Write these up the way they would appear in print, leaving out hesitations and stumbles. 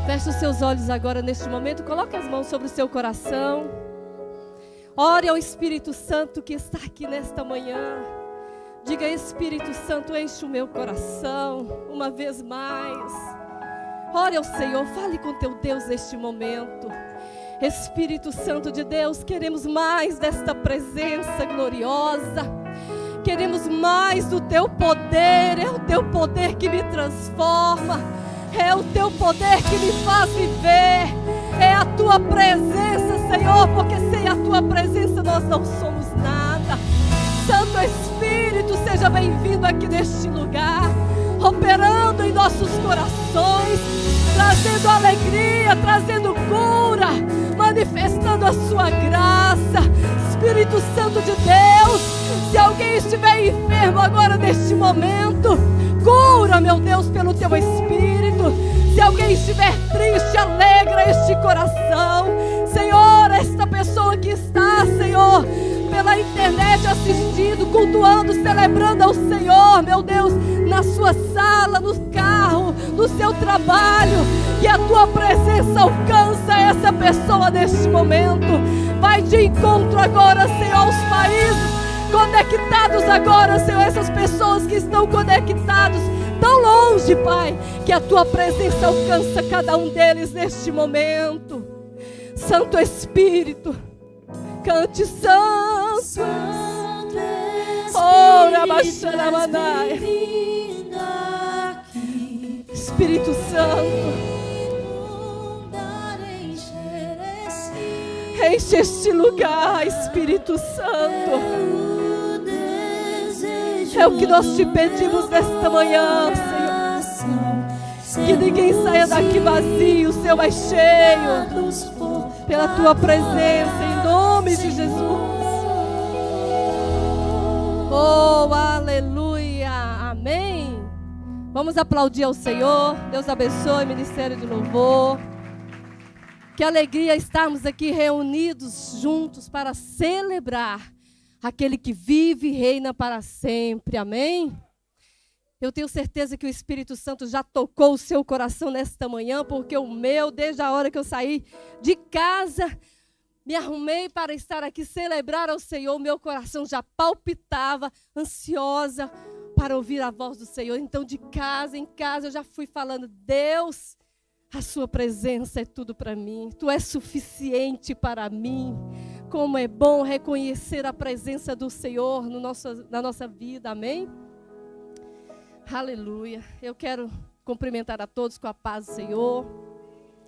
Feche os seus olhos agora neste momento. Coloque as mãos sobre o seu coração. Ore ao Espírito Santo que está aqui nesta manhã. Diga: Espírito Santo, enche o meu coração uma vez mais. Ore ao Senhor, fale com teu Deus neste momento. Espírito Santo de Deus, queremos mais desta presença gloriosa. Queremos mais do teu poder. É o teu poder que me transforma. É o teu poder que me faz viver. É a tua presença, Senhor, porque sem a tua presença nós não somos nada. Santo Espírito, seja bem-vindo aqui neste lugar, operando em nossos corações, trazendo alegria, trazendo cura, manifestando a sua graça. Espírito Santo de Deus, se alguém estiver enfermo agora neste momento, cura, meu Deus, pelo teu Espírito. Se alguém estiver triste, alegra este coração. Senhor, esta pessoa que está, Senhor, pela internet assistindo, cultuando, celebrando ao Senhor, meu Deus, na sua sala, no carro, no seu trabalho, que a tua presença alcança essa pessoa neste momento. Vai de encontro agora, Senhor, aos países conectados agora, Senhor, essas pessoas que estão conectados tão longe, Pai, que a tua presença alcança cada um deles neste momento. Santo Espírito, cante santo, Santo oh, Rabaxanamanai. Espírito Santo, enche este lugar, Espírito Santo. É o que nós te pedimos nesta manhã, Senhor. Que ninguém saia daqui vazio, Senhor, mas cheio pela tua presença, em nome de Jesus. Oh, aleluia, amém. Vamos aplaudir ao Senhor. Deus abençoe o Ministério de Louvor. Que alegria estarmos aqui reunidos juntos para celebrar aquele que vive e reina para sempre, amém? Eu tenho certeza que o Espírito Santo já tocou o seu coração nesta manhã, porque o meu, desde a hora que eu saí de casa, me arrumei para estar aqui, celebrar ao Senhor, o meu coração já palpitava, ansiosa para ouvir a voz do Senhor. Então, de casa em casa, eu já fui falando: Deus, a sua presença é tudo para mim, tu és suficiente para mim. Como é bom reconhecer a presença do Senhor na nossa vida, amém? Aleluia. Eu quero cumprimentar a todos com a paz do Senhor.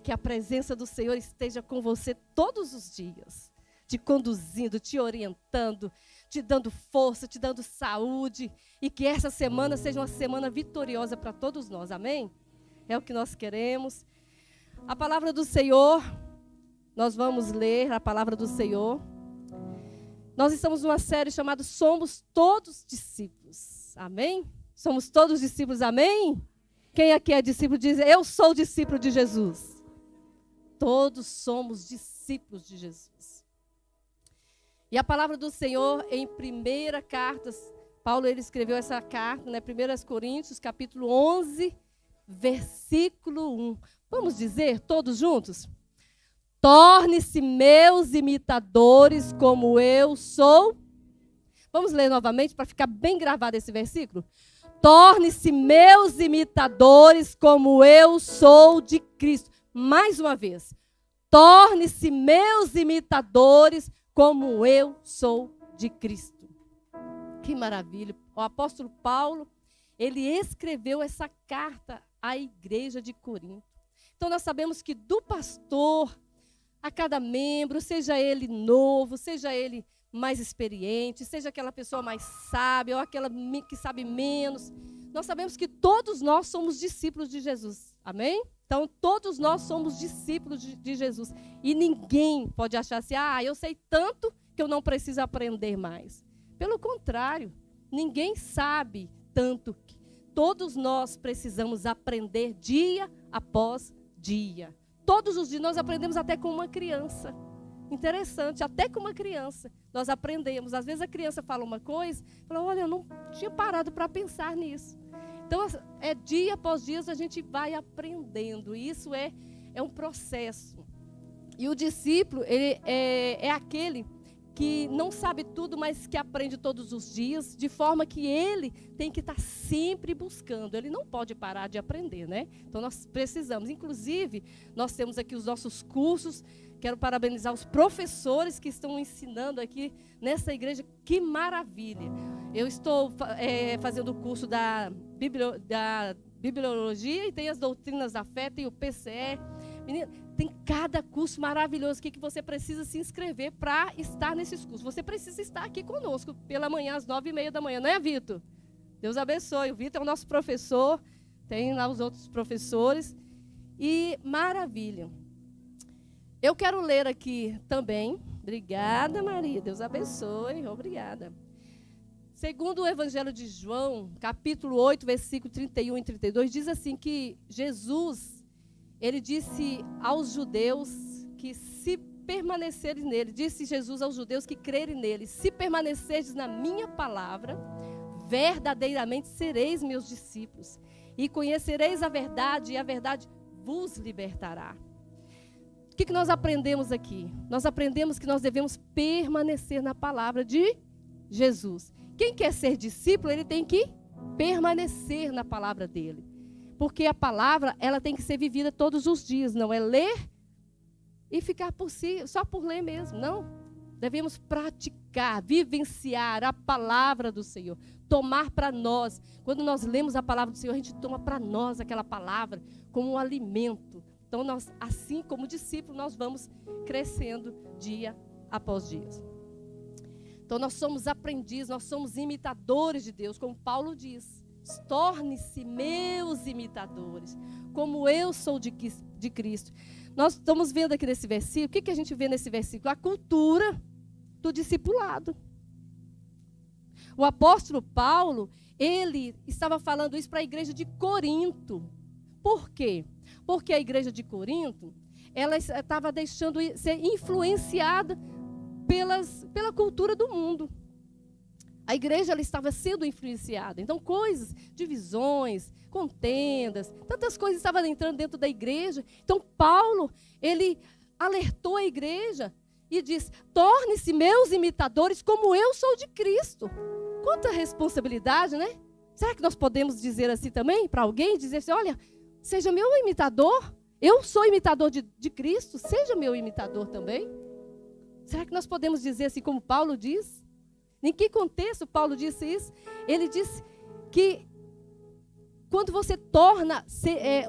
Que a presença do Senhor esteja com você todos os dias, te conduzindo, te orientando, te dando força, te dando saúde. E que essa semana seja uma semana vitoriosa para todos nós, amém? É o que nós queremos. A palavra do Senhor, nós vamos ler a palavra do Senhor. Nós estamos numa série chamada Somos Todos Discípulos, amém? Somos todos discípulos, amém? Quem aqui é discípulo diz: eu sou discípulo de Jesus. Todos somos discípulos de Jesus. E a palavra do Senhor em 1 Cartas, Paulo ele escreveu essa carta, né? 1 Coríntios, capítulo 11, versículo 1. Vamos dizer todos juntos? Torne-se meus imitadores como eu sou. Vamos ler novamente para ficar bem gravado esse versículo? Torne-se meus imitadores como eu sou de Cristo. Mais uma vez. Torne-se meus imitadores como eu sou de Cristo. Que maravilha. O apóstolo Paulo, ele escreveu essa carta à igreja de Corinto. Então nós sabemos que do pastor a cada membro, seja ele novo, seja ele mais experiente, seja aquela pessoa mais sábia ou aquela que sabe menos, nós sabemos que todos nós somos discípulos de Jesus, amém? Então todos nós somos discípulos de Jesus e ninguém pode achar assim: eu sei tanto que eu não preciso aprender mais. Pelo contrário, ninguém sabe tanto. Todos nós precisamos aprender dia após dia. Todos os dias nós aprendemos até com uma criança. Interessante, até com uma criança nós aprendemos. Às vezes a criança fala uma coisa, fala: olha, eu não tinha parado para pensar nisso. Então, dia após dia a gente vai aprendendo. E isso é é um processo. E o discípulo, ele é aquele que não sabe tudo, mas que aprende todos os dias, de forma que ele tem que estar sempre buscando. Ele não pode parar de aprender, né? Então, nós precisamos. Inclusive, nós temos aqui os nossos cursos. Quero parabenizar os professores que estão ensinando aqui nessa igreja. Que maravilha! Eu estou fazendo o curso da Bibliologia e tem as doutrinas da fé, tem o PCE. Menina, tem cada curso maravilhoso aqui que você precisa se inscrever para estar nesses cursos. Você precisa estar aqui conosco pela manhã, às 9h30 da manhã. Não é, Vitor? Deus abençoe. O Vitor é o nosso professor. Tem lá os outros professores. E maravilha. Eu quero ler aqui também. Obrigada, Maria. Deus abençoe. Obrigada. Segundo o Evangelho de João, capítulo 8, versículo 31 e 32, diz assim que Jesus, ele disse aos judeus que se permanecerem nele, disse Jesus aos judeus que crerem nele, se permanecerdes na minha palavra, verdadeiramente sereis meus discípulos, e conhecereis a verdade, e a verdade vos libertará. O que nós aprendemos aqui? Nós aprendemos que nós devemos permanecer na palavra de Jesus. Quem quer ser discípulo, ele tem que permanecer na palavra dele. Porque a palavra, ela tem que ser vivida todos os dias. Não é ler e ficar por si, só por ler mesmo. Não. Devemos praticar, vivenciar a palavra do Senhor. Tomar para nós. Quando nós lemos a palavra do Senhor, a gente toma para nós aquela palavra como um alimento. Então, nós, assim como discípulos, nós vamos crescendo dia após dia. Então, nós somos aprendizes, nós somos imitadores de Deus, como Paulo diz. Torne-se meus imitadores, como eu sou de Cristo. Nós estamos vendo aqui nesse versículo, o que a gente vê nesse versículo? A cultura do discipulado. O apóstolo Paulo, ele estava falando isso para a igreja de Corinto. Por quê? Porque a igreja de Corinto, ela estava deixando ser influenciada pela cultura do mundo. A igreja ela estava sendo influenciada. Então, coisas, divisões, contendas, tantas coisas estavam entrando dentro da igreja. Então, Paulo, ele alertou a igreja e disse: torne-se meus imitadores como eu sou de Cristo. Quanta responsabilidade, né? Será que nós podemos dizer assim também para alguém? Dizer assim: olha, seja meu imitador. Eu sou imitador de Cristo, seja meu imitador também. Será que nós podemos dizer assim como Paulo diz? Em que contexto Paulo disse isso? Ele disse que quando você torna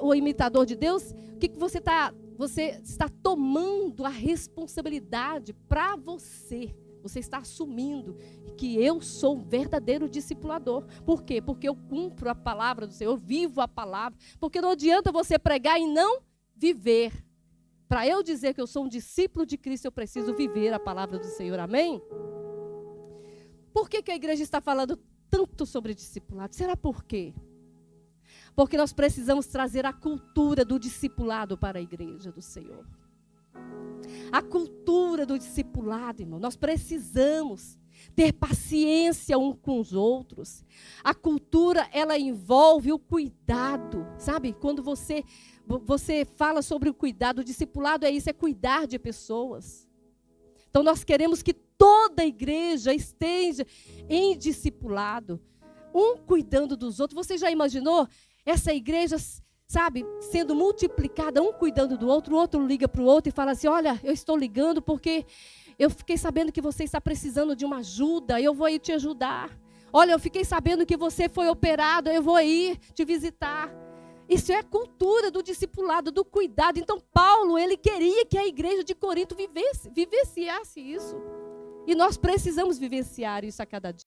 o imitador de Deus, o que você está? Você está tomando a responsabilidade para você. Você está assumindo que eu sou um verdadeiro discipulador. Por quê? Porque eu cumpro a palavra do Senhor, eu vivo a palavra. Porque não adianta você pregar e não viver. Para eu dizer que eu sou um discípulo de Cristo, eu preciso viver a palavra do Senhor. Amém? Por que a igreja está falando tanto sobre discipulado? Será por quê? Porque nós precisamos trazer a cultura do discipulado para a igreja do Senhor. A cultura do discipulado, irmão. Nós precisamos ter paciência uns com os outros. A cultura, ela envolve o cuidado. Sabe? Quando você fala sobre o cuidado, o discipulado é isso, é cuidar de pessoas. Então, nós queremos que toda a igreja esteja em discipulado, um cuidando dos outros. Você já imaginou essa igreja, sabe, sendo multiplicada, um cuidando do outro, o outro liga para o outro e fala assim: olha, eu estou ligando porque eu fiquei sabendo que você está precisando de uma ajuda, eu vou ir te ajudar. Olha, eu fiquei sabendo que você foi operado, eu vou ir te visitar. Isso é a cultura do discipulado, do cuidado. Então, Paulo, ele queria que a igreja de Corinto vivenciasse isso. E nós precisamos vivenciar isso a cada dia.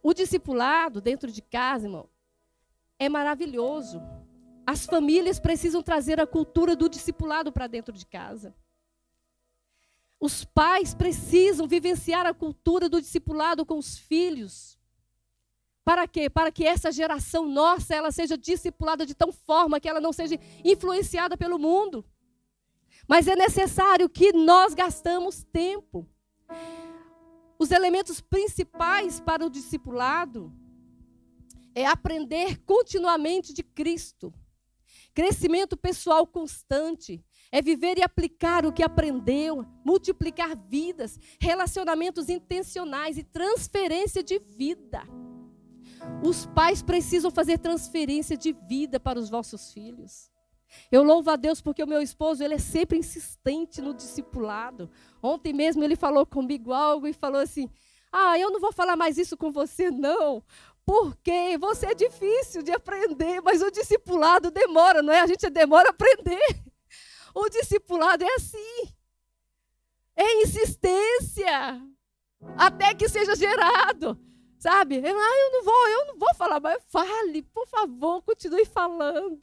O discipulado dentro de casa, irmão, é maravilhoso. As famílias precisam trazer a cultura do discipulado para dentro de casa. Os pais precisam vivenciar a cultura do discipulado com os filhos. Para quê? Para que essa geração nossa, ela seja discipulada de tal forma que ela não seja influenciada pelo mundo. Mas é necessário que nós gastamos tempo. Os elementos principais para o discipulado é aprender continuamente de Cristo. Crescimento pessoal constante é viver e aplicar o que aprendeu, multiplicar vidas, relacionamentos intencionais e transferência de vida. Os pais precisam fazer transferência de vida para os vossos filhos. Eu louvo a Deus porque o meu esposo, ele é sempre insistente no discipulado. Ontem mesmo ele falou comigo algo e falou assim: eu não vou falar mais isso com você não, porque você é difícil de aprender, mas o discipulado demora, não é? A gente demora a aprender. O discipulado é assim, é insistência, até que seja gerado, sabe? Eu não vou falar, mas fale, por favor, continue falando.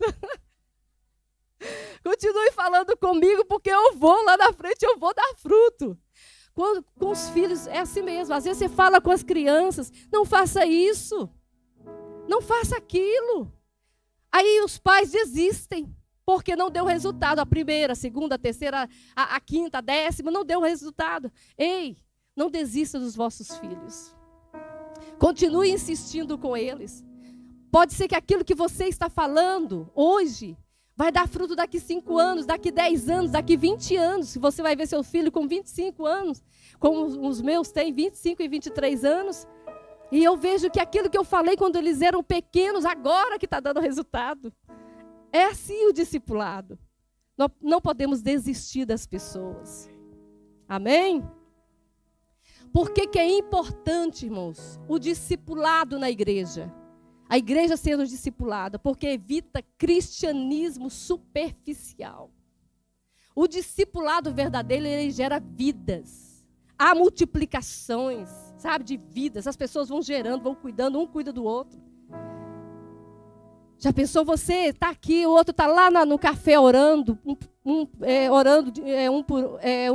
Continue falando comigo, porque eu vou lá na frente, eu vou dar fruto. Com os filhos é assim mesmo, às vezes você fala com as crianças, não faça isso, não faça aquilo. Aí os pais desistem. Porque não deu resultado. A primeira, a segunda, a terceira, a quinta, a 10ª, não deu resultado. Ei, não desista dos vossos filhos. Continue insistindo com eles. Pode ser que aquilo que você está falando hoje vai dar fruto daqui 5 anos, daqui 10 anos, daqui 20 anos. Se você vai ver seu filho com 25 anos, como os meus têm 25 e 23 anos. E eu vejo que aquilo que eu falei quando eles eram pequenos, agora que está dando resultado. É assim o discipulado. Nós não podemos desistir das pessoas. Amém? Por que é importante, irmãos, o discipulado na igreja? A igreja sendo discipulada, porque evita cristianismo superficial. O discipulado verdadeiro, ele gera vidas. Há multiplicações, sabe, de vidas. As pessoas vão gerando, vão cuidando, um cuida do outro. Já pensou, você está aqui, o outro está lá no café orando, um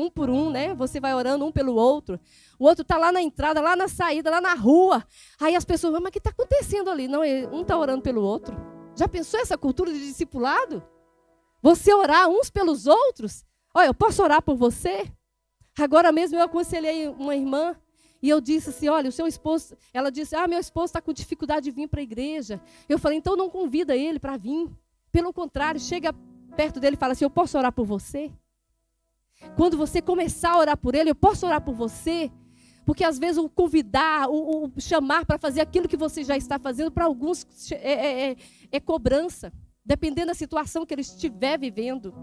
por um, né? Você vai orando um pelo outro. O outro está lá na entrada, lá na saída, lá na rua. Aí as pessoas, mas o que está acontecendo ali? Não, um está orando pelo outro. Já pensou essa cultura de discipulado? Você orar uns pelos outros? Olha, eu posso orar por você? Agora mesmo eu aconselhei uma irmã. E eu disse assim, olha, o seu esposo... Ela disse, meu esposo está com dificuldade de vir para a igreja. Eu falei, então não convida ele para vir. Pelo contrário, chega perto dele e fala assim, eu posso orar por você? Quando você começar a orar por ele, eu posso orar por você? Porque às vezes o convidar, o chamar para fazer aquilo que você já está fazendo, para alguns é cobrança. Dependendo da situação que ele estiver vivendo.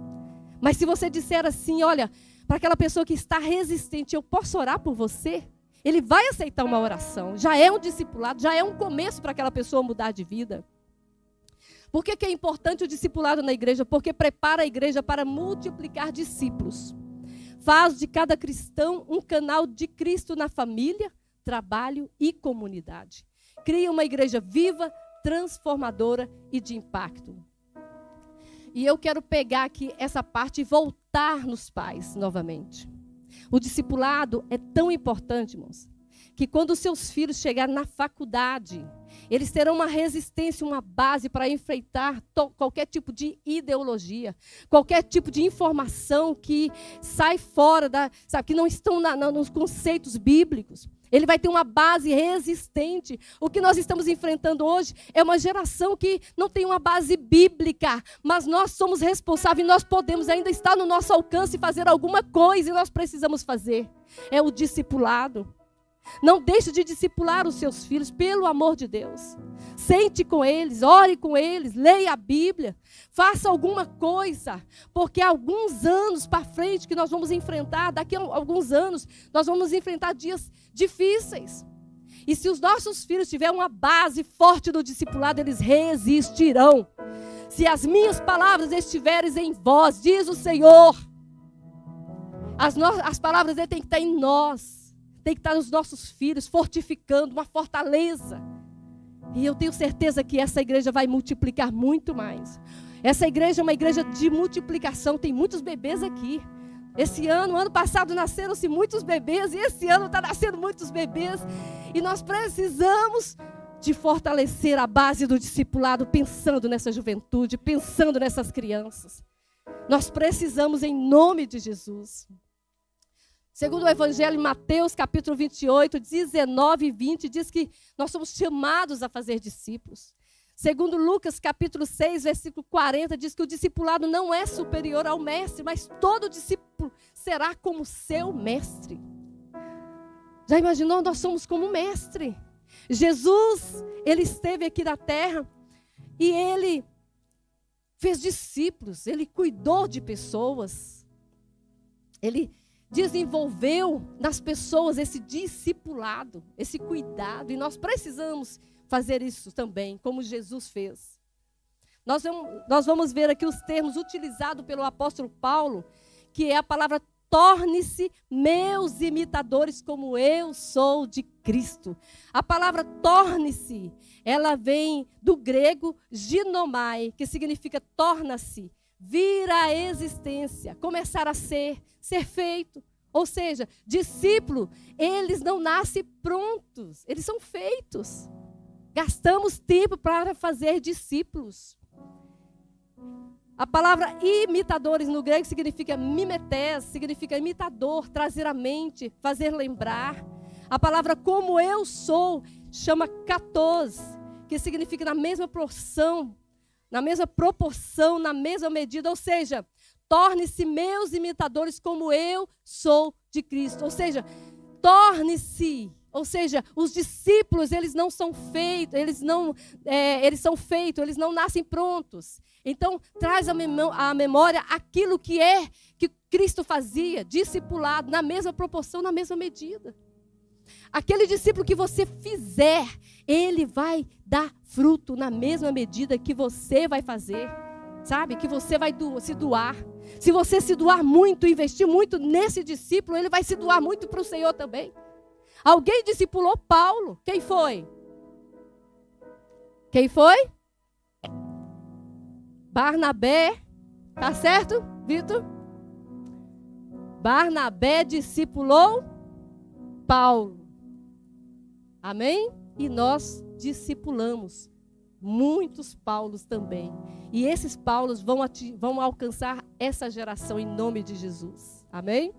Mas se você disser assim, olha, para aquela pessoa que está resistente, eu posso orar por você? Ele vai aceitar uma oração. Já é um discipulado, já é um começo para aquela pessoa mudar de vida. Por que é importante o discipulado na igreja? Porque prepara a igreja para multiplicar discípulos. Faz de cada cristão um canal de Cristo na família, trabalho e comunidade. Cria uma igreja viva, transformadora e de impacto. E eu quero pegar aqui essa parte e voltar nos pais novamente. O discipulado é tão importante, irmãos, que quando os seus filhos chegarem na faculdade, eles terão uma resistência, uma base para enfrentar qualquer tipo de ideologia, qualquer tipo de informação que sai fora, que não estão nos conceitos bíblicos. Ele vai ter uma base resistente. O que nós estamos enfrentando hoje é uma geração que não tem uma base bíblica, mas nós somos responsáveis, nós podemos ainda estar no nosso alcance e fazer alguma coisa, e nós precisamos fazer. É o discipulado. Não deixe de discipular os seus filhos, pelo amor de Deus. Sente com eles, ore com eles, leia a Bíblia, faça alguma coisa, porque há alguns anos para frente que nós vamos enfrentar, daqui a alguns anos, nós vamos enfrentar dias difíceis. E se os nossos filhos tiverem uma base forte do discipulado, eles resistirão. Se as minhas palavras estiverem em vós, diz o Senhor, as palavras dele têm que estar em nós. Tem que estar nos nossos filhos, fortificando, uma fortaleza. E eu tenho certeza que essa igreja vai multiplicar muito mais. Essa igreja é uma igreja de multiplicação. Tem muitos bebês aqui. Ano passado nasceram-se muitos bebês. E esse ano está nascendo muitos bebês. E nós precisamos de fortalecer a base do discipulado, pensando nessa juventude, pensando nessas crianças. Nós precisamos em nome de Jesus. Segundo o Evangelho em Mateus, capítulo 28, 19 e 20, diz que nós somos chamados a fazer discípulos. Segundo Lucas, capítulo 6, versículo 40, diz que o discipulado não é superior ao mestre, mas todo discípulo será como seu mestre. Já imaginou? Nós somos como mestre. Jesus, ele esteve aqui na terra e ele fez discípulos, ele cuidou de pessoas. Ele desenvolveu nas pessoas esse discipulado, esse cuidado. E nós precisamos fazer isso também, como Jesus fez. Nós vamos ver aqui os termos utilizados pelo apóstolo Paulo, que é a palavra torne-se meus imitadores como eu sou de Cristo. A palavra torne-se, ela vem do grego ginomai, que significa torna-se, vir à existência, começar a ser feito. Ou seja, discípulo, eles não nascem prontos, eles são feitos. Gastamos tempo para fazer discípulos. A palavra imitadores no grego significa mimetés, significa imitador, trazer à mente, fazer lembrar. A palavra como eu sou chama katos, que significa na mesma proporção, na mesma medida, ou seja, torne-se meus imitadores como eu sou de Cristo. Ou seja, torne-se. Ou seja, os discípulos, eles não são feitos, eles são feitos, eles não nascem prontos. Então, traz à memória aquilo que Cristo fazia, discipulado, na mesma proporção, na mesma medida. Aquele discípulo que você fizer, ele vai dar fruto na mesma medida que você vai fazer. Sabe? Que você vai se doar. Se você se doar muito, investir muito nesse discípulo, ele vai se doar muito para o Senhor também. Alguém discipulou Paulo. Quem foi? Quem foi? Barnabé. Tá certo, Vitor? Barnabé discipulou Paulo. Amém? E nós discipulamos muitos Paulos também. E esses Paulos vão alcançar essa geração em nome de Jesus. Amém?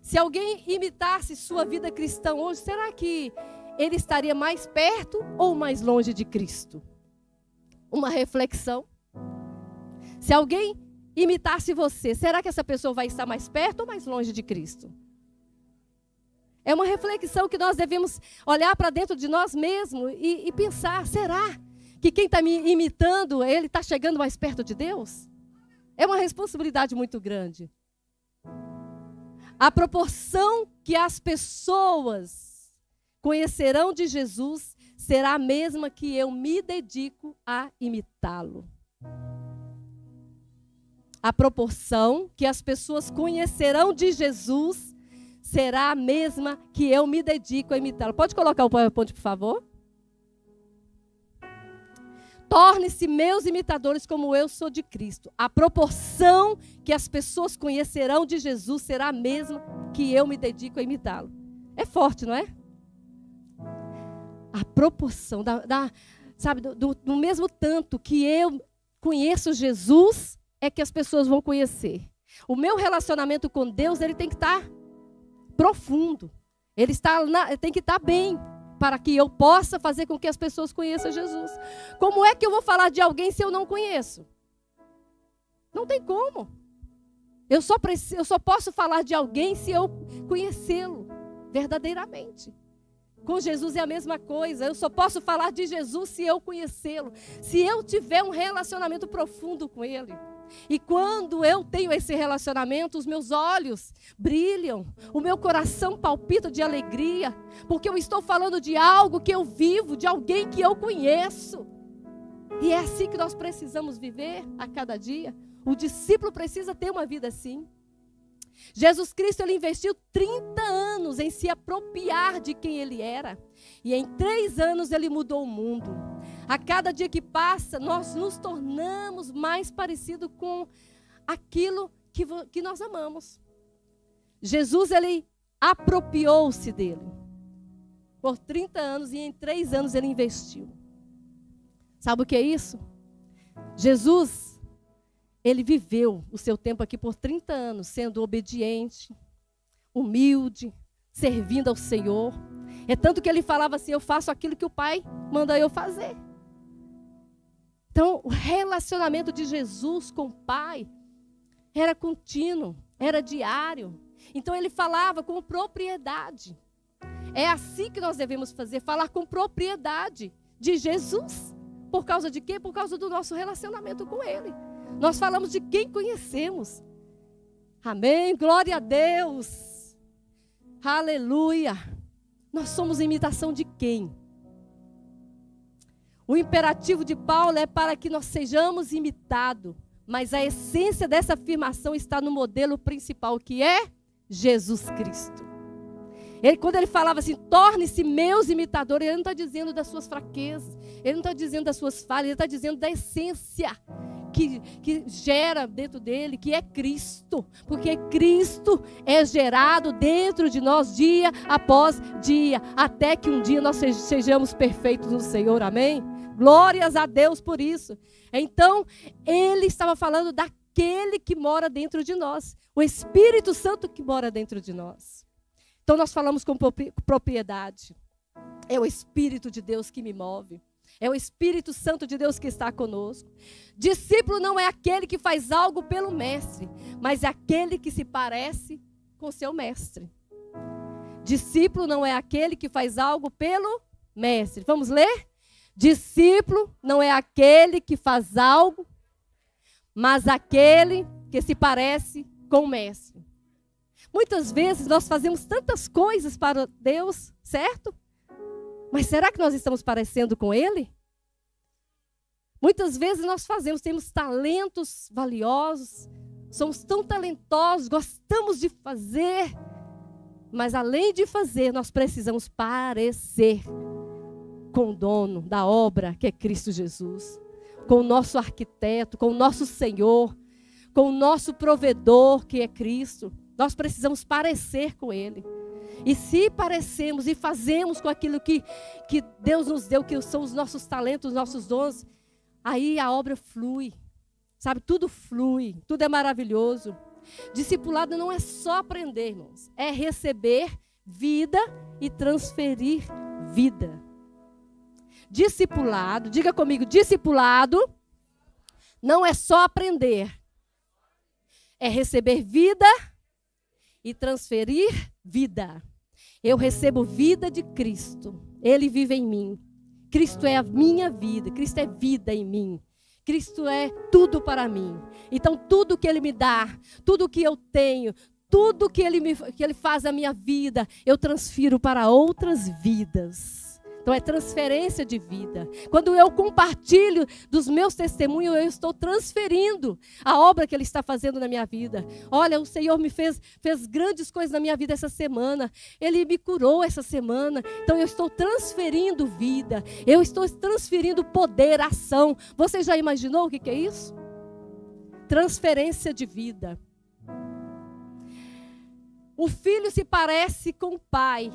Se alguém imitasse sua vida cristã hoje, será que ele estaria mais perto ou mais longe de Cristo? Uma reflexão. Se alguém imitasse você, será que essa pessoa vai estar mais perto ou mais longe de Cristo? É uma reflexão que nós devemos olhar para dentro de nós mesmos e pensar, será que quem está me imitando, ele está chegando mais perto de Deus? É uma responsabilidade muito grande. A proporção que as pessoas conhecerão de Jesus será a mesma que eu me dedico a imitá-lo. A proporção que as pessoas conhecerão de Jesus será a mesma que eu me dedico a imitá-lo. Pode colocar o PowerPoint, por favor? Torne-se meus imitadores como eu sou de Cristo. A proporção que as pessoas conhecerão de Jesus será a mesma que eu me dedico a imitá-lo. É forte, não é? A proporção, sabe, do mesmo tanto que eu conheço Jesus, é que as pessoas vão conhecer. O meu relacionamento com Deus, ele tem que estar profundo. Ele tem que estar bem, para que eu possa fazer com que as pessoas conheçam Jesus. Como é que eu vou falar de alguém se eu não conheço? Não tem como. Eu só posso falar de alguém se eu conhecê-lo verdadeiramente. Com Jesus é a mesma coisa. Eu só posso falar de Jesus se eu conhecê-lo. Se eu tiver um relacionamento profundo com Ele. E quando eu tenho esse relacionamento, os meus olhos brilham, o meu coração palpita de alegria, porque eu estou falando de algo que eu vivo, de alguém que eu conheço. E é assim que nós precisamos viver a cada dia. O discípulo precisa ter uma vida assim. Jesus Cristo, ele investiu 30 anos em se apropriar de quem ele era. E em 3 anos ele mudou o mundo. A cada dia que passa, nós nos tornamos mais parecidos com aquilo que nós amamos. Jesus, ele apropriou-se dele. Por 30 anos e em 3 anos ele investiu. Sabe o que é isso? Jesus, ele viveu o seu tempo aqui por 30 anos, sendo obediente, humilde, servindo ao Senhor. É tanto que ele falava assim, eu faço aquilo que o Pai manda eu fazer. Então, o relacionamento de Jesus com o Pai era contínuo, era diário. Então, ele falava com propriedade. É assim que nós devemos fazer, falar com propriedade de Jesus. Por causa de quê? Por causa do nosso relacionamento com Ele. Nós falamos de quem conhecemos. Amém? Glória a Deus. Aleluia. Nós somos imitação de quem? O imperativo de Paulo é para que nós sejamos imitados. Mas a essência dessa afirmação está no modelo principal, que é Jesus Cristo. Quando ele falava assim, torne-se meus imitadores, ele não está dizendo das suas fraquezas, ele não está dizendo das suas falhas, ele está dizendo da essência que gera dentro dele, que é Cristo. Porque Cristo é gerado dentro de nós dia após dia, até que um dia nós sejamos perfeitos no Senhor, amém? Glórias a Deus por isso. Então, ele estava falando daquele que mora dentro de nós, o Espírito Santo que mora dentro de nós. Então, nós falamos com propriedade. É o Espírito de Deus que me move. É o Espírito Santo de Deus que está conosco. Discípulo não é aquele que faz algo pelo mestre, mas é aquele que se parece com seu mestre. Discípulo não é aquele que faz algo pelo mestre. Vamos ler? Discípulo não é aquele que faz algo, mas aquele que se parece com o mestre. Muitas vezes nós fazemos tantas coisas para Deus, certo? Mas será que nós estamos parecendo com Ele? Muitas vezes nós temos talentos valiosos, somos tão talentosos, gostamos de fazer, mas além de fazer, nós precisamos parecer com o dono da obra, que é Cristo Jesus, com o nosso arquiteto, com o nosso Senhor, com o nosso provedor, que é Cristo. Nós precisamos parecer com Ele. E se parecemos e fazemos com aquilo que Deus nos deu, que são os nossos talentos, os nossos dons, aí a obra flui. Sabe, tudo flui, tudo é maravilhoso. Discipulado não é só aprender, irmãos. É receber vida e transferir vida. Discipulado, diga comigo, discipulado não é só aprender. É receber vida e transferir vida. Eu recebo vida de Cristo. Ele vive em mim. Cristo é a minha vida. Cristo é vida em mim. Cristo é tudo para mim. Então, tudo que Ele me dá, tudo que eu tenho, tudo que Ele faz na minha vida, eu transfiro para outras vidas. Então, é transferência de vida. Quando eu compartilho dos meus testemunhos, eu estou transferindo a obra que Ele está fazendo na minha vida. Olha, o Senhor me fez grandes coisas na minha vida essa semana. Ele me curou essa semana. Então, eu estou transferindo vida. Eu estou transferindo poder, ação. Você já imaginou o que é isso? Transferência de vida. O filho se parece com o pai.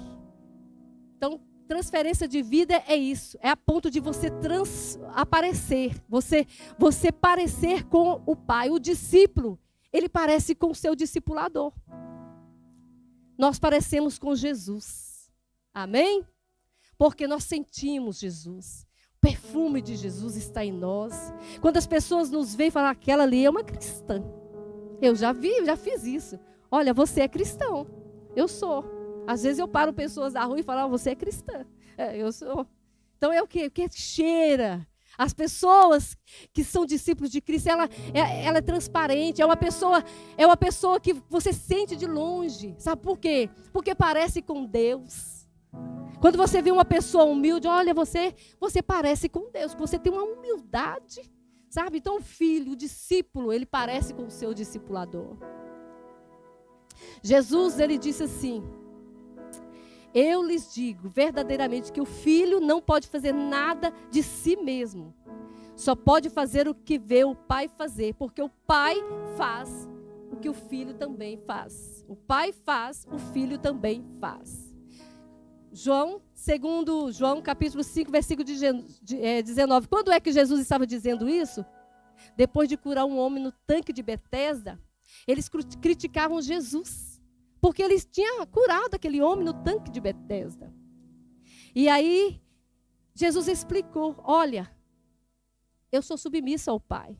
Então, transferência de vida é isso, é a ponto de você aparecer, você parecer com o Pai. O discípulo, ele parece com o seu discipulador. Nós parecemos com Jesus, amém? Porque nós sentimos Jesus, o perfume de Jesus está em nós. Quando as pessoas nos veem e falam, aquela ali é uma cristã. Eu já fiz isso. Olha, você é cristão, eu sou. Às vezes eu paro pessoas da rua e falo, você é cristã. Eu sou. Então é o quê? O que cheira? As pessoas que são discípulos de Cristo, ela é transparente, é uma pessoa que você sente de longe. Sabe por quê? Porque parece com Deus. Quando você vê uma pessoa humilde, olha, você parece com Deus, você tem uma humildade. Sabe? Então o filho, o discípulo, ele parece com o seu discipulador. Jesus, ele disse assim, eu lhes digo verdadeiramente que o filho não pode fazer nada de si mesmo. Só pode fazer o que vê o pai fazer, porque o pai faz o que o filho também faz. O pai faz, o filho também faz. Segundo João, capítulo 5, versículo 19. Quando é que Jesus estava dizendo isso? Depois de curar um homem no tanque de Betesda, eles criticavam Jesus. Porque eles tinham curado aquele homem no tanque de Betesda. E aí, Jesus explicou, olha, eu sou submissa ao Pai.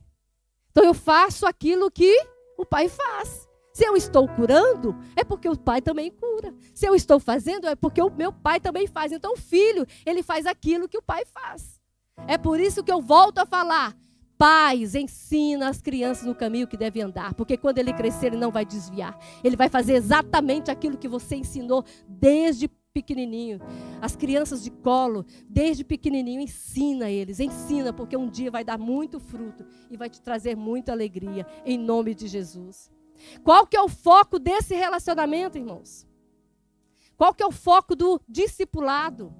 Então eu faço aquilo que o Pai faz. Se eu estou curando, é porque o Pai também cura. Se eu estou fazendo, é porque o meu Pai também faz. Então o filho, ele faz aquilo que o Pai faz. É por isso que eu volto a falar. Pais, ensina as crianças no caminho que devem andar. Porque quando ele crescer, ele não vai desviar. Ele vai fazer exatamente aquilo que você ensinou desde pequenininho. As crianças de colo, desde pequenininho, ensina eles. Ensina, porque um dia vai dar muito fruto. E vai te trazer muita alegria. Em nome de Jesus. Qual que é o foco desse relacionamento, irmãos? Qual que é o foco do discipulado?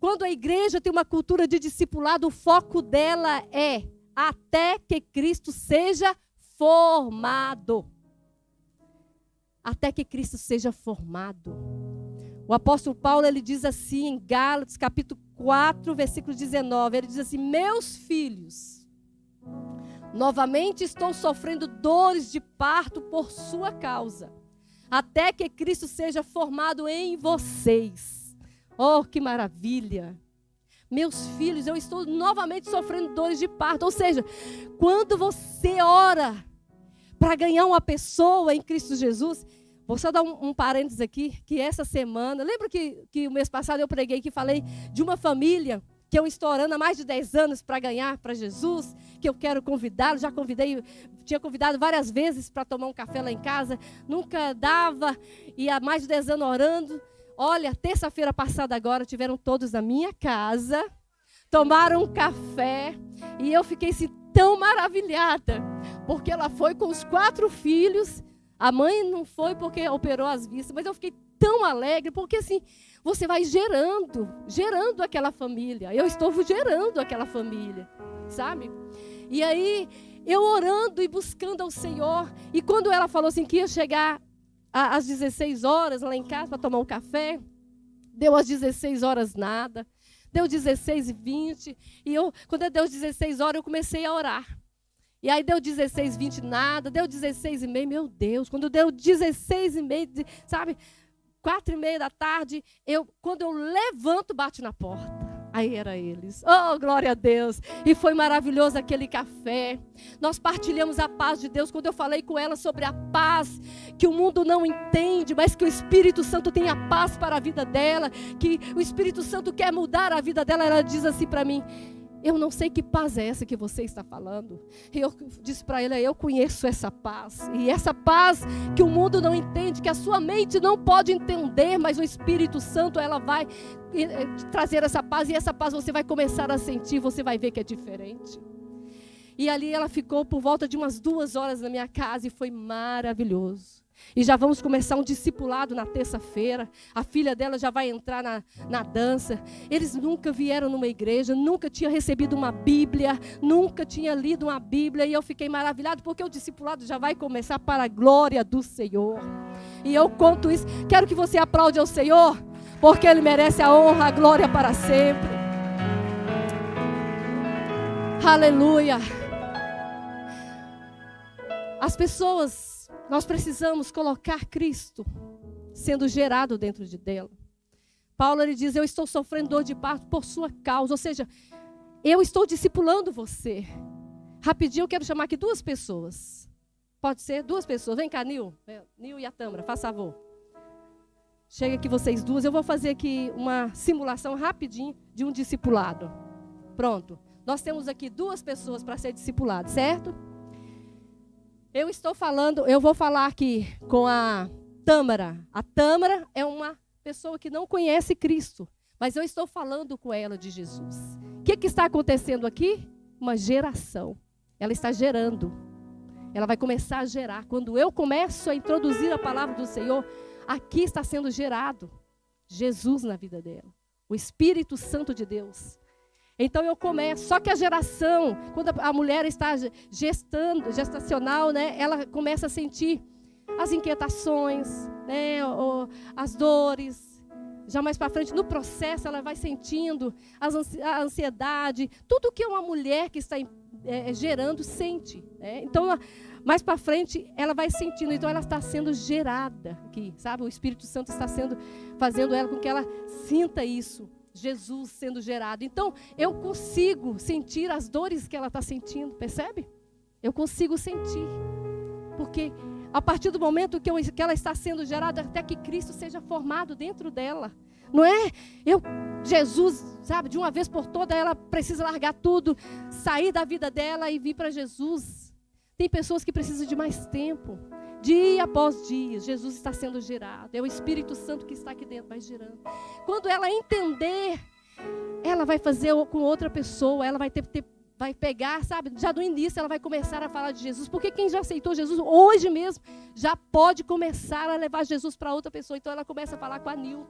Quando a igreja tem uma cultura de discipulado, o foco dela é até que Cristo seja formado. Até que Cristo seja formado. O apóstolo Paulo, ele diz assim em Gálatas, capítulo 4, versículo 19. Ele diz assim, meus filhos, novamente estou sofrendo dores de parto por sua causa, até que Cristo seja formado em vocês. Oh, que maravilha! Meus filhos, eu estou novamente sofrendo dores de parto. Ou seja, quando você ora para ganhar uma pessoa em Cristo Jesus, vou só dar um parênteses aqui, que essa semana, lembra que o mês passado eu preguei que falei de uma família que eu estou orando há mais de 10 anos para ganhar para Jesus, que eu quero convidá-lo, tinha convidado várias vezes para tomar um café lá em casa, nunca dava, e há mais de 10 anos orando. Olha, terça-feira passada agora, tiveram todos na minha casa, tomaram um café, e eu fiquei assim, tão maravilhada, porque ela foi com os 4 filhos, a mãe não foi porque operou as vistas, mas eu fiquei tão alegre, porque assim, você vai gerando aquela família, eu estou gerando aquela família, sabe? E aí, eu orando e buscando ao Senhor, e quando ela falou assim que ia chegar às 16 horas lá em casa para tomar um café, deu às 16 horas nada, deu 16h20, e quando deu 16 horas eu comecei a orar. E aí deu 16h20 nada, deu 16h30, meu Deus, quando deu 16h30, sabe, 4h30 da tarde, quando eu levanto, bate na porta. Aí era eles. Oh, glória a Deus. E foi maravilhoso aquele café. Nós partilhamos a paz de Deus. Quando eu falei com ela sobre a paz que o mundo não entende, mas que o Espírito Santo tem a paz para a vida dela, que o Espírito Santo quer mudar a vida dela, ela diz assim para mim, eu não sei que paz é essa que você está falando. E eu disse para ela, eu conheço essa paz. E essa paz que o mundo não entende, que a sua mente não pode entender, mas o Espírito Santo, ela vai trazer essa paz. E essa paz você vai começar a sentir, você vai ver que é diferente. E ali ela ficou por volta de umas 2 horas na minha casa e foi maravilhoso. E já vamos começar um discipulado na terça-feira. A filha dela já vai entrar na dança. Eles nunca vieram numa igreja, nunca tinham recebido uma Bíblia, nunca tinha lido uma Bíblia. E eu fiquei maravilhado porque o discipulado já vai começar para a glória do Senhor. E eu conto isso. Quero que você aplaude ao Senhor, porque Ele merece a honra, a glória para sempre. Aleluia. As pessoas... Nós precisamos colocar Cristo sendo gerado dentro dela. Paulo, ele diz, eu estou sofrendo dor de parto por sua causa. Ou seja, eu estou discipulando você. Rapidinho, eu quero chamar aqui 2 pessoas. Pode ser 2 pessoas. Vem cá, Nil. Nil e a Tâmara, faz favor. Chega aqui vocês 2. Eu vou fazer aqui uma simulação rapidinho de um discipulado. Pronto. Nós temos aqui 2 pessoas para ser discipuladas, certo? Eu vou falar aqui com a Tâmara. A Tâmara é uma pessoa que não conhece Cristo, mas eu estou falando com ela de Jesus. O que está acontecendo aqui? Uma geração. Ela está gerando. Ela vai começar a gerar. Quando eu começo a introduzir a palavra do Senhor, aqui está sendo gerado Jesus na vida dela. O Espírito Santo de Deus. Então eu começo, só que a geração, quando a mulher está gestacional, né, ela começa a sentir as inquietações, né, as dores. Já mais para frente, no processo, ela vai sentindo a ansiedade, tudo que uma mulher que está gerando sente. Né? Então, mais para frente, ela vai sentindo, então ela está sendo gerada aqui, sabe? O Espírito Santo está fazendo ela com que ela sinta isso. Jesus sendo gerado. Então, eu consigo sentir as dores que ela está sentindo, percebe? Eu consigo sentir. Porque a partir do momento que ela está sendo gerada, até que Cristo seja formado dentro dela. Não é? Jesus, sabe, de uma vez por toda, ela precisa largar tudo, sair da vida dela e vir para Jesus. Tem pessoas que precisam de mais tempo. Dia após dia, Jesus está sendo gerado. É o Espírito Santo que está aqui dentro, vai gerando. Quando ela entender, ela vai fazer com outra pessoa, ela vai vai pegar, sabe, já do início ela vai começar a falar de Jesus, porque quem já aceitou Jesus, hoje mesmo, já pode começar a levar Jesus para outra pessoa. Então ela começa a falar com a Nil.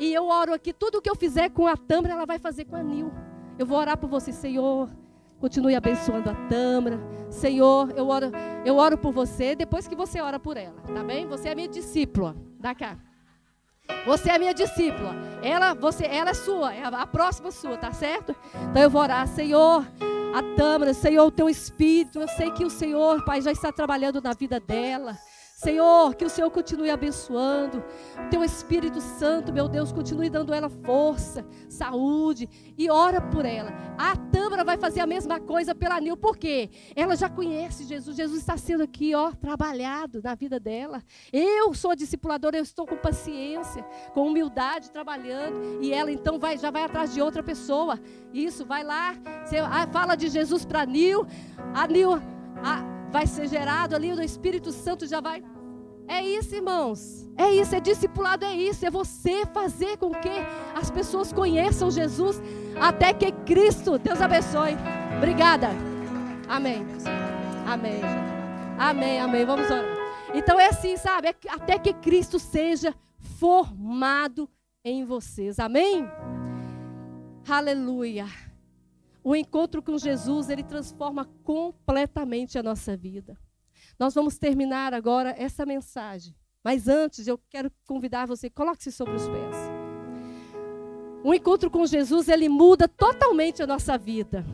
E eu oro aqui, tudo o que eu fizer com a Tâmara, ela vai fazer com a Nil. Eu vou orar por você, Senhor, continue abençoando a Tâmara. Senhor, eu oro por você, depois que você ora por ela, tá bem? Você é minha discípula, dá cá. Você é minha discípula. Ela é sua, é a próxima sua, tá certo? Então eu vou orar, Senhor, a Tâmara, Senhor, o teu Espírito, eu sei que o Senhor, Pai, já está trabalhando na vida dela. Senhor, que o Senhor continue abençoando. O teu Espírito Santo, meu Deus, continue dando ela força, saúde. E ora por ela. A Tâmara vai fazer a mesma coisa pela Nil. Por quê? Ela já conhece Jesus. Jesus está sendo aqui, trabalhado na vida dela. Eu sou a discipuladora, eu estou com paciência, com humildade, trabalhando. E ela então já vai atrás de outra pessoa. Isso, vai lá, fala de Jesus para a Nil. A Nil vai ser gerado ali, o Espírito Santo já vai. É isso, irmãos. É isso, é discipulado, é isso. É você fazer com que as pessoas conheçam Jesus até que Cristo, Deus abençoe. Obrigada. Amém. Amém. Amém, amém. Vamos orar. Então é assim, sabe? Até que Cristo seja formado em vocês. Amém? Aleluia. O encontro com Jesus, ele transforma completamente a nossa vida. Nós vamos terminar agora essa mensagem. Mas antes, eu quero convidar você, coloque-se sobre os pés. O encontro com Jesus, ele muda totalmente a nossa vida.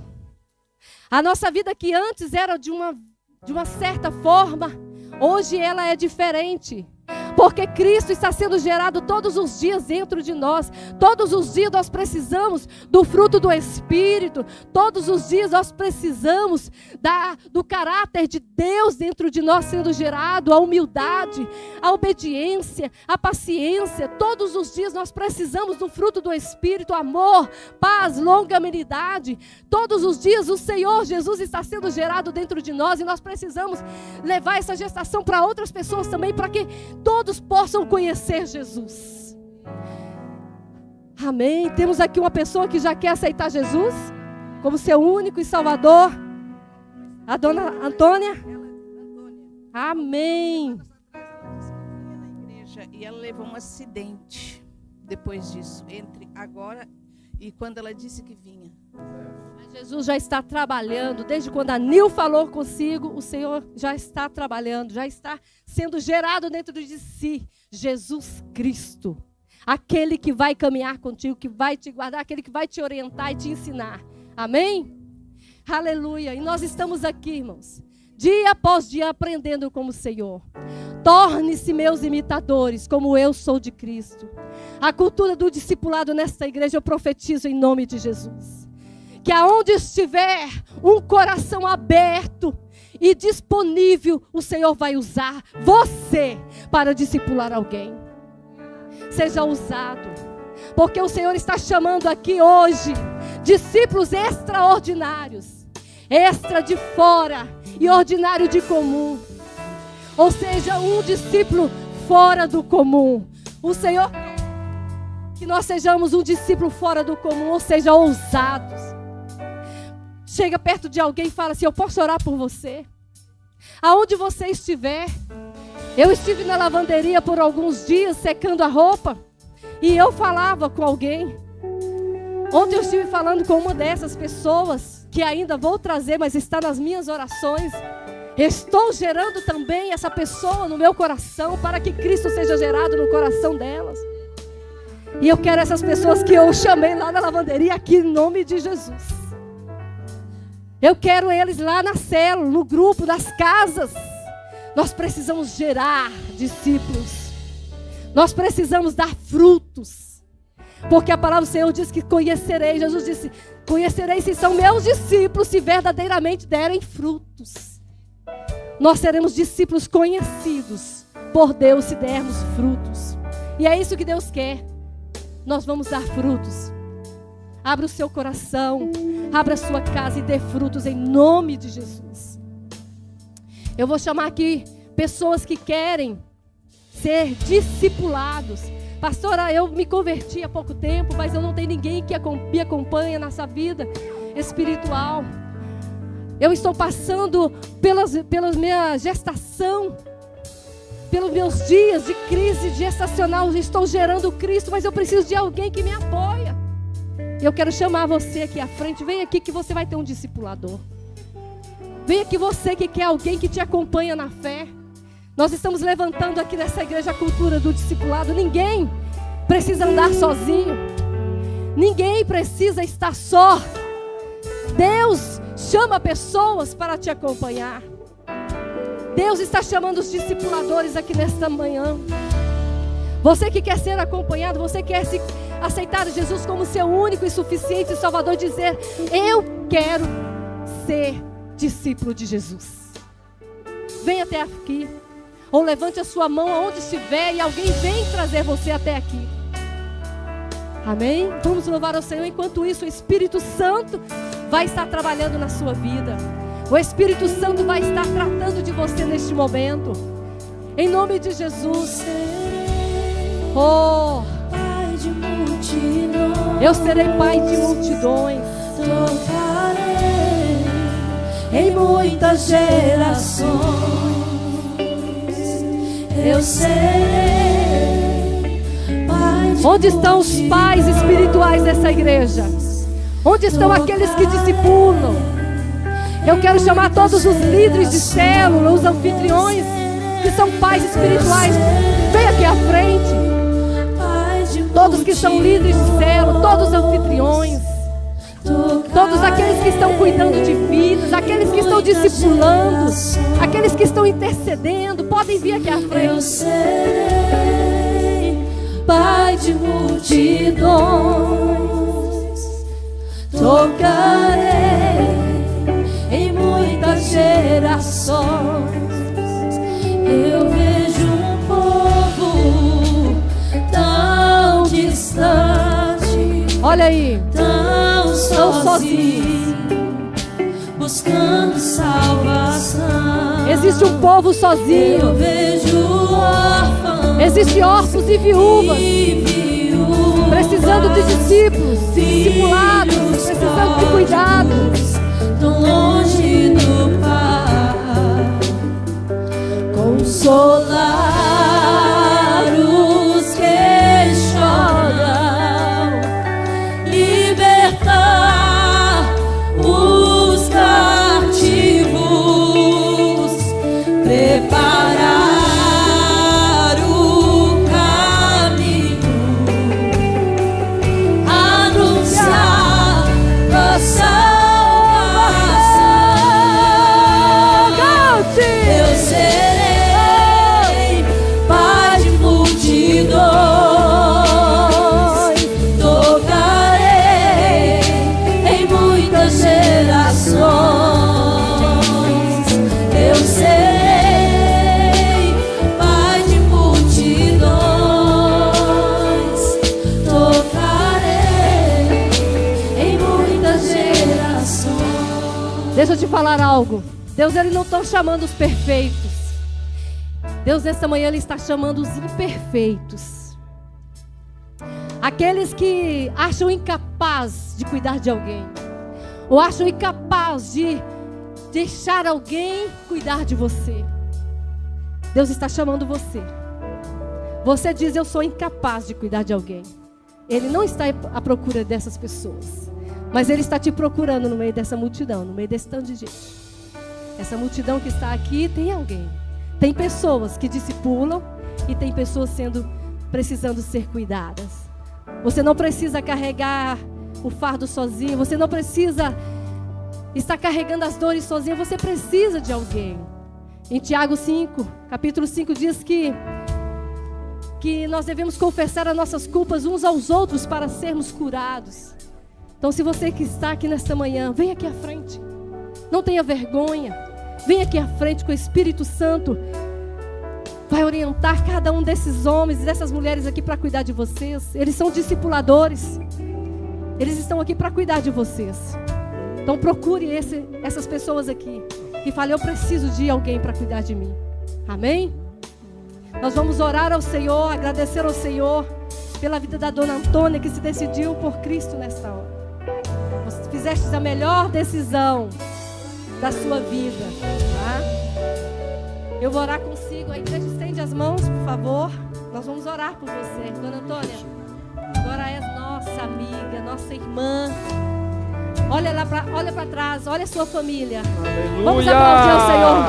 A nossa vida que antes era de uma certa forma, hoje ela é diferente. Porque Cristo está sendo gerado todos os dias dentro de nós. Todos os dias nós precisamos do fruto do Espírito. Todos os dias nós precisamos do caráter de Deus dentro de nós sendo gerado. A humildade, a obediência, a paciência. Todos os dias nós precisamos do fruto do Espírito. Amor, paz, longanimidade. Todos os dias o Senhor Jesus está sendo gerado dentro de nós. E nós precisamos levar essa gestação para outras pessoas também, para que todos possam conhecer Jesus. Amém. Temos aqui uma pessoa que já quer aceitar Jesus como seu único e salvador. A dona Antônia. Amém. E ela levou um acidente depois disso, entre agora e quando ela disse que vinha. Jesus já está trabalhando, desde quando a Nil falou consigo, o Senhor já está trabalhando, já está sendo gerado dentro de si, Jesus Cristo, aquele que vai caminhar contigo, que vai te guardar, aquele que vai te orientar e te ensinar, amém? Aleluia, e nós estamos aqui, irmãos, dia após dia aprendendo como o Senhor. Torne-se meus imitadores, como eu sou de Cristo. A cultura do discipulado nesta igreja eu profetizo em nome de Jesus. Que aonde estiver um coração aberto e disponível, o Senhor vai usar você para discipular alguém. Seja usado, porque o Senhor está chamando aqui hoje discípulos extraordinários, extra de fora e ordinário de comum. Ou seja, um discípulo fora do comum. O Senhor, que nós sejamos um discípulo fora do comum, ou seja, ousados. Chega perto de alguém e fala assim: eu posso orar por você? Aonde você estiver. Eu estive na lavanderia por alguns dias secando a roupa e eu falava com alguém. Ontem eu estive falando com uma dessas pessoas que ainda vou trazer, mas está nas minhas orações. Estou gerando também essa pessoa no meu coração para que Cristo seja gerado no coração delas. E eu quero essas pessoas que eu chamei lá na lavanderia aqui em nome de Jesus. Eu quero eles lá na célula, no grupo, nas casas. Nós precisamos gerar discípulos. Nós precisamos dar frutos. Porque a palavra do Senhor diz que conhecereis. Jesus disse, conhecereis se são meus discípulos, se verdadeiramente derem frutos. Nós seremos discípulos conhecidos por Deus se dermos frutos. E é isso que Deus quer. Nós vamos dar frutos. Abra o seu coração, abra a sua casa e dê frutos em nome de Jesus. Eu vou chamar aqui pessoas que querem ser discipulados. Pastora, eu me converti há pouco tempo, mas eu não tenho ninguém que me acompanha nessa vida espiritual. Eu estou passando pela minha gestação, pelos meus dias de crise gestacional. Estou gerando Cristo, mas eu preciso de alguém que me apoia. Eu quero chamar você aqui à frente. Vem aqui que você vai ter um discipulador. Vem aqui você que quer alguém que te acompanha na fé. Nós estamos levantando aqui nessa igreja a cultura do discipulado. Ninguém precisa andar sozinho. Ninguém precisa estar só. Deus chama pessoas para te acompanhar. Deus está chamando os discipuladores aqui nesta manhã. Você que quer ser acompanhado, você quer aceitar Jesus como seu único e suficiente Salvador, dizer, eu quero ser discípulo de Jesus. Venha até aqui. Ou levante a sua mão aonde estiver e alguém vem trazer você até aqui. Amém? Vamos louvar ao Senhor. Enquanto isso, o Espírito Santo vai estar trabalhando na sua vida. O Espírito Santo vai estar tratando de você neste momento. Em nome de Jesus. Oh, eu serei pai de multidões. Tocarei em muitas gerações. Eu serei pai de Onde estão os pais espirituais dessa igreja? Onde estão aqueles que discipulam? Eu quero chamar todos os líderes de célula, os anfitriões, que são pais espirituais. Vem aqui à frente. Todos que são líderes de célula, todos os anfitriões, todos aqueles que estão cuidando de vidas, aqueles que estão discipulando, aqueles que estão intercedendo, podem vir aqui à frente. Eu serei pai de multidões. Tocarei em muitas gerações. Eu vejo um povo tão distante, Olha aí, tão sozinho, buscando salvação. existe um povo sozinho. Eu vejo órfãos, Existem órfãos e viúvas precisando de discípulos, discipulados, precisando de cuidado. tão longe do Pai, consolar os que choram, libertar os cativos, preparar o caminho, anunciar a salvação. Eu serei pai de multidões, tocarei em muitas gerações. Eu serei pai de multidões, tocarei em muitas gerações. Deixa eu te falar algo. Deus, Ele não está chamando os perfeitos. Deus, nesta manhã, Ele está chamando os imperfeitos. Aqueles que acham incapaz de cuidar de alguém. Ou acham incapaz de deixar alguém cuidar de você. Deus está chamando você. Você diz, eu sou incapaz de cuidar de alguém. Ele não está à procura dessas pessoas. Mas Ele está te procurando no meio dessa multidão, no meio desse tanto de gente. Essa multidão que está aqui tem alguém. Tem pessoas que discipulam e tem pessoas precisando ser cuidadas. Você não precisa carregar o fardo sozinho. Você não precisa estar carregando as dores sozinho. Você precisa de alguém. Em Tiago 5, capítulo 5 diz que que nós devemos confessar as nossas culpas uns aos outros para sermos curados. Então, se você que está aqui nesta manhã, vem aqui à frente. Não tenha vergonha. Vem aqui à frente com o Espírito Santo. Vai orientar cada um desses homens e dessas mulheres aqui para cuidar de vocês. Eles são discipuladores. Eles estão aqui para cuidar de vocês. Então procure essas pessoas aqui que falam, eu preciso de alguém para cuidar de mim. Amém? Nós vamos orar ao Senhor, agradecer ao Senhor pela vida da dona Antônia que se decidiu por Cristo nesta hora. Você fizeste a melhor decisão da sua vida, tá? Eu vou orar consigo. A igreja estende as mãos, por favor. Nós vamos orar por você, dona Antônia. Agora és nossa amiga, nossa irmã. Olha para trás, olha a sua família. Aleluia! Vamos aplaudir ao Senhor.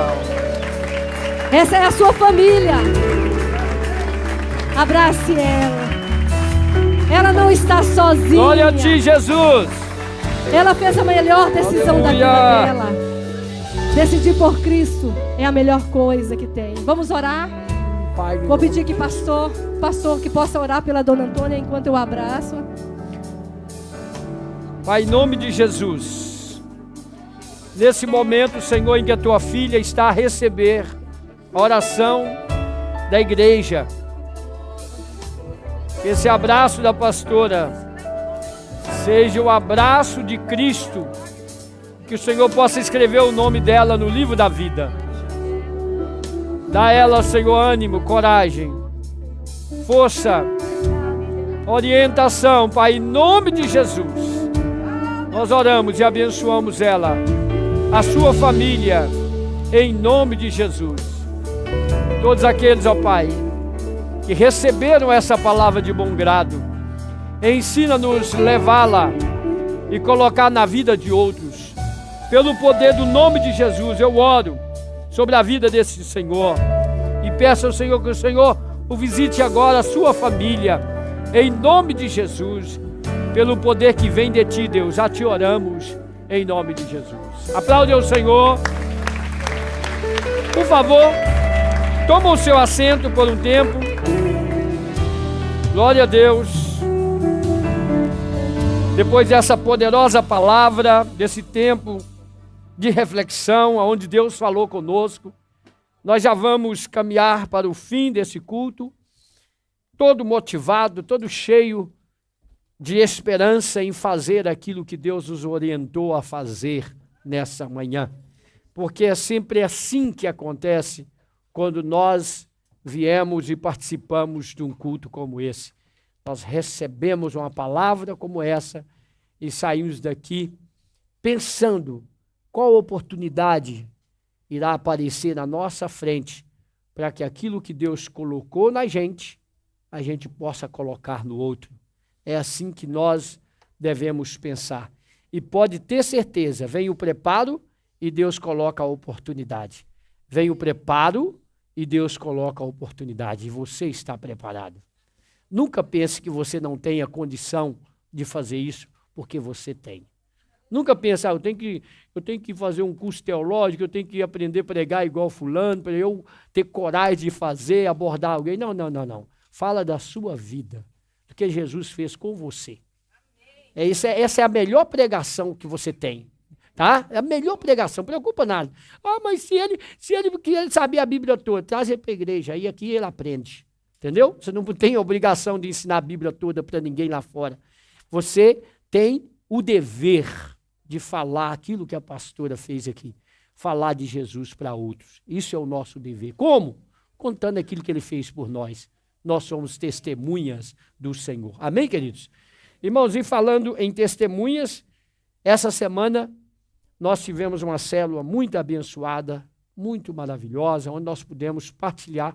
Essa é a sua família. Abrace ela. Ela não está sozinha. Glória a ti, Jesus. Ela fez a melhor decisão da vida dela. Decidir por Cristo é a melhor coisa que tem. Vamos orar? Pai, Vou pedir que pastor que possa orar pela dona Antônia enquanto eu abraço. Pai, em nome de Jesus, nesse momento, Senhor, em que a tua filha está a receber a oração da igreja, esse abraço da pastora seja o abraço de Cristo, que o Senhor possa escrever o nome dela no livro da vida. Dá a ela, Senhor, ânimo, coragem, força, orientação, Pai, em nome de Jesus. Nós oramos e abençoamos ela, a sua família, em nome de Jesus. Todos aqueles, ó Pai, que receberam essa palavra de bom grado, ensina-nos levá-la e colocar na vida de outros. Pelo poder do nome de Jesus, eu oro sobre a vida desse Senhor e peço ao Senhor que o Senhor o visite agora, a sua família, em nome de Jesus. Pelo poder que vem de ti, Deus, já te oramos em nome de Jesus. Aplaude ao Senhor. Por favor, toma o seu assento por um tempo. Glória a Deus. Depois dessa poderosa palavra, desse tempo de reflexão, onde Deus falou conosco, nós já vamos caminhar para o fim desse culto, todo motivado, todo cheio de esperança em fazer aquilo que Deus nos orientou a fazer nessa manhã. Porque é sempre assim que acontece quando nós viemos e participamos de um culto como esse. Nós recebemos uma palavra como essa e saímos daqui pensando qual oportunidade irá aparecer na nossa frente para que aquilo que Deus colocou na gente, a gente possa colocar no outro. É assim que nós devemos pensar. E pode ter certeza, vem o preparo e Deus coloca a oportunidade. Vem o preparo e Deus coloca a oportunidade. E você está preparado. Nunca pense que você não tenha condição de fazer isso, porque você tem. Nunca pense, eu tenho que fazer um curso teológico, eu tenho que aprender a pregar igual fulano, para eu ter coragem de fazer, abordar alguém. Não. Fala da sua vida, do que Jesus fez com você. Essa é a melhor pregação que você tem. Tá? É a melhor pregação, não preocupa nada. Mas se ele sabia a Bíblia toda, traz ele para a igreja, aí aqui ele aprende. Entendeu? Você não tem a obrigação de ensinar a Bíblia toda para ninguém lá fora. Você tem o dever de falar aquilo que a pastora fez aqui. Falar de Jesus para outros. Isso é o nosso dever. Como? Contando aquilo que ele fez por nós. Nós somos testemunhas do Senhor. Amém, queridos? Irmãos, e falando em testemunhas, essa semana nós tivemos uma célula muito abençoada, muito maravilhosa, onde nós pudemos partilhar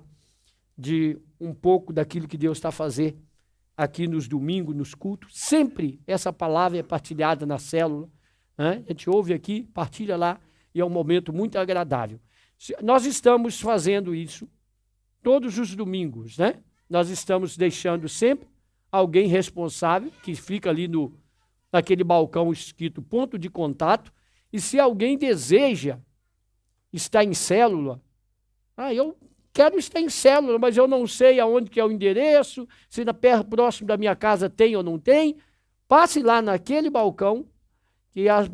de um pouco daquilo que Deus está a fazer aqui nos domingos, nos cultos. Sempre essa palavra é partilhada na célula, né? A gente ouve aqui, partilha lá, e é um momento muito agradável. Nós estamos fazendo isso todos os domingos, né? Nós estamos deixando sempre alguém responsável, que fica ali naquele balcão escrito ponto de contato, e se alguém deseja estar em célula, eu quero estar em célula, mas eu não sei aonde que é o endereço, se próximo da minha casa tem ou não tem. Passe lá naquele balcão, que as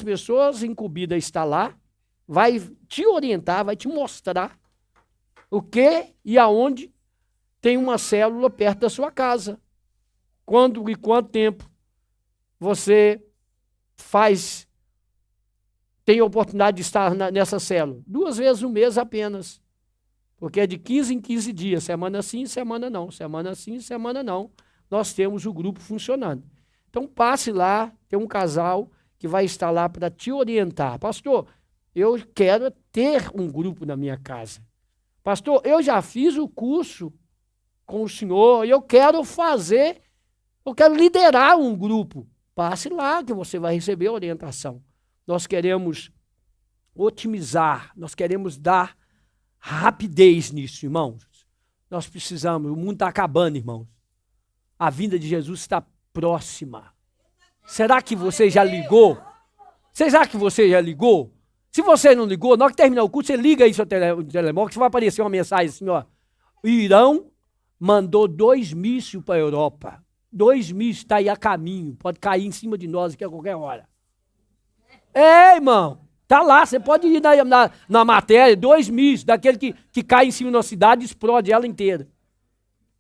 pessoas incumbidas estão lá, vai te orientar, vai te mostrar o que e aonde tem uma célula perto da sua casa. Quando e quanto tempo você tem a oportunidade de estar nessa célula? 2 vezes no mês apenas. Porque é de 15 em 15 dias. Semana sim, semana não. Semana sim, semana não. Nós temos o grupo funcionando. Então passe lá, tem um casal que vai estar lá para te orientar. Pastor, eu quero ter um grupo na minha casa. Pastor, eu já fiz o curso com o senhor, eu quero liderar um grupo. Passe lá que você vai receber orientação. Nós queremos otimizar, nós queremos dar rapidez nisso, irmãos. Nós precisamos, o mundo está acabando, irmãos. A vinda de Jesus está próxima. Será que você já ligou? Será que você já ligou? Se você não ligou, na hora que terminar o curso, você liga aí seu telemóvel, que vai aparecer uma mensagem assim, ó. O Irão mandou 2 mísseis para a Europa. 2 mísseis está aí a caminho, pode cair em cima de nós aqui a qualquer hora. Irmão, tá lá, você pode ir na matéria, 2 mísseis, daquele que cai em cima da cidade e explode ela inteira.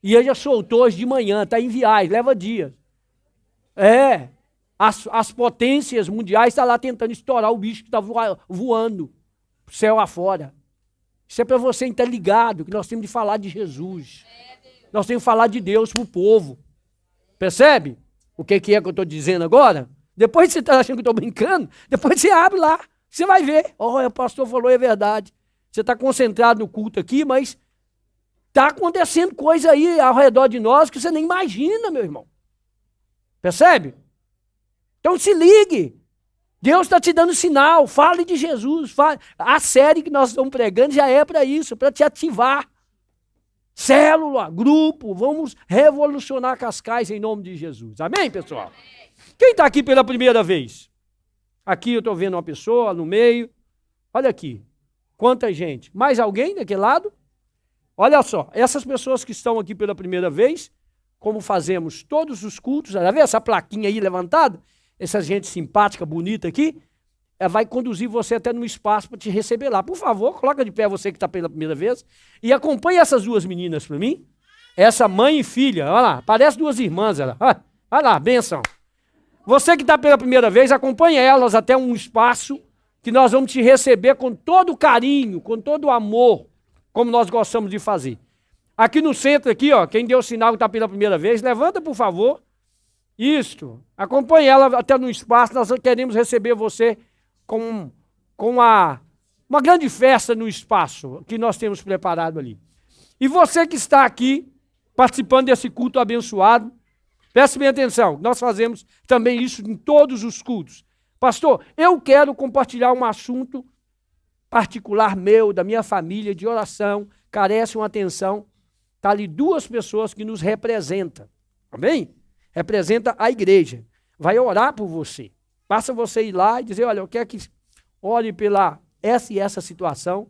E ele já soltou hoje de manhã, está em viagem, leva dias. As potências mundiais estão lá tentando estourar o bicho que está voando céu afora. Isso é para você estar ligado, que nós temos de falar de Jesus. Nós temos que falar de Deus para o povo. Percebe o que é que eu estou dizendo agora? Depois você está achando que eu estou brincando, depois você abre lá, você vai ver. O pastor falou, é verdade. Você está concentrado no culto aqui, mas está acontecendo coisa aí ao redor de nós que você nem imagina, meu irmão. Percebe? Então se ligue. Deus está te dando sinal. Fale de Jesus. A série que nós estamos pregando já é para isso, para te ativar. Célula, grupo, vamos revolucionar Cascais em nome de Jesus. Amém, pessoal? Quem está aqui pela primeira vez? Aqui eu estou vendo uma pessoa no meio. Olha aqui. Quanta gente. Mais alguém daquele lado? Olha só. Essas pessoas que estão aqui pela primeira vez, como fazemos todos os cultos, já vê essa plaquinha aí levantada? Essa gente simpática, bonita aqui, vai conduzir você até no espaço para te receber lá. Por favor, coloca de pé você que está pela primeira vez e acompanhe essas 2 meninas para mim. Essa mãe e filha, olha lá, parece 2 irmãs. Olha lá, bênção. Você que está pela primeira vez, acompanhe elas até um espaço que nós vamos te receber com todo carinho, com todo amor, como nós gostamos de fazer. Aqui no centro, aqui, ó, quem deu o sinal que está pela primeira vez, levanta, por favor. Isto. Acompanhe ela até no espaço, nós queremos receber você com uma grande festa no espaço que nós temos preparado ali. E você que está aqui, participando desse culto abençoado, preste bem atenção, nós fazemos também isso em todos os cultos. Pastor, eu quero compartilhar um assunto particular meu, da minha família, de oração, carece uma atenção. Está ali 2 pessoas que nos representam, amém? Representa a igreja. Vai orar por você. Basta você ir lá e dizer, olha, eu quero que ore pela essa e essa situação.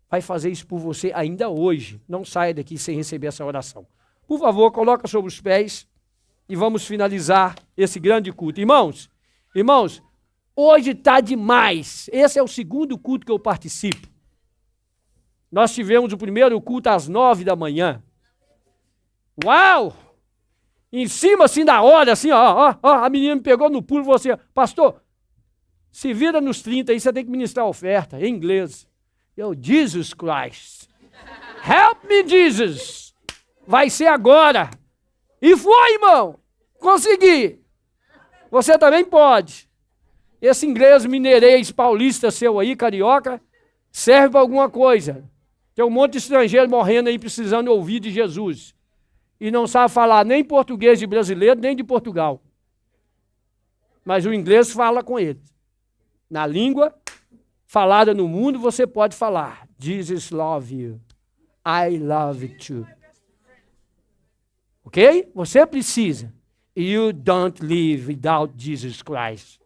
Vai fazer isso por você ainda hoje. Não saia daqui sem receber essa oração. Por favor, coloca sobre os pés e vamos finalizar esse grande culto. Irmãos, hoje está demais. Esse é o 2º culto que eu participo. Nós tivemos o primeiro culto às 9 da manhã. Uau! Em cima, assim, da hora, assim, ó, a menina me pegou no pulo e falou assim, pastor, se vira nos 30 aí, você tem que ministrar a oferta, em inglês. Jesus Christ. Help me, Jesus. Vai ser agora. E foi, irmão. Consegui. Você também pode. Esse inglês mineirês paulista seu aí, carioca, serve para alguma coisa. Tem um monte de estrangeiro morrendo aí, precisando ouvir de Jesus. E não sabe falar nem português de brasileiro, nem de Portugal. Mas o inglês fala com ele. Na língua falada no mundo, você pode falar. Jesus love you. I love you too. Ok? Você precisa. You don't live without Jesus Christ.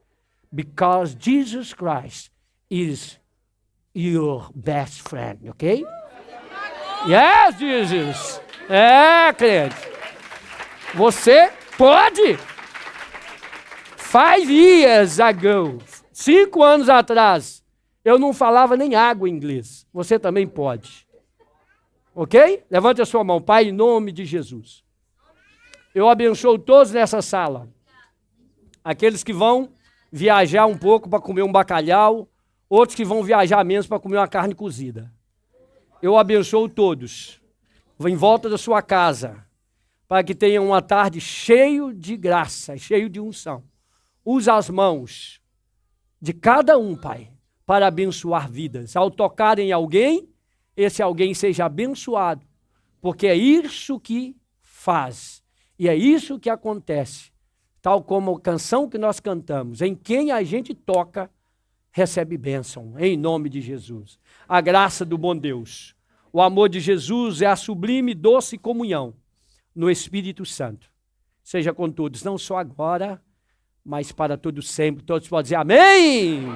Because Jesus Christ is your best friend. Ok? Yes, Jesus. É, crente. Você pode. 5 years ago, 5 anos atrás, eu não falava nem água em inglês. Você também pode. Ok? Levante a sua mão. Pai, em nome de Jesus. Eu abençoo todos nessa sala. Aqueles que vão viajar um pouco para comer um bacalhau, outros que vão viajar menos para comer uma carne cozida. Eu abençoo todos. Vou em volta da sua casa, para que tenham uma tarde cheio de graça, cheio de unção. Usa as mãos de cada um, Pai, para abençoar vidas. Ao tocar em alguém, esse alguém seja abençoado, porque é isso que faz, e é isso que acontece. Tal como a canção que nós cantamos, em quem a gente toca, recebe bênção, em nome de Jesus. A graça do bom Deus, o amor de Jesus é a sublime e doce comunhão no Espírito Santo. Seja com todos, não só agora, mas para todos sempre. Todos podem dizer amém.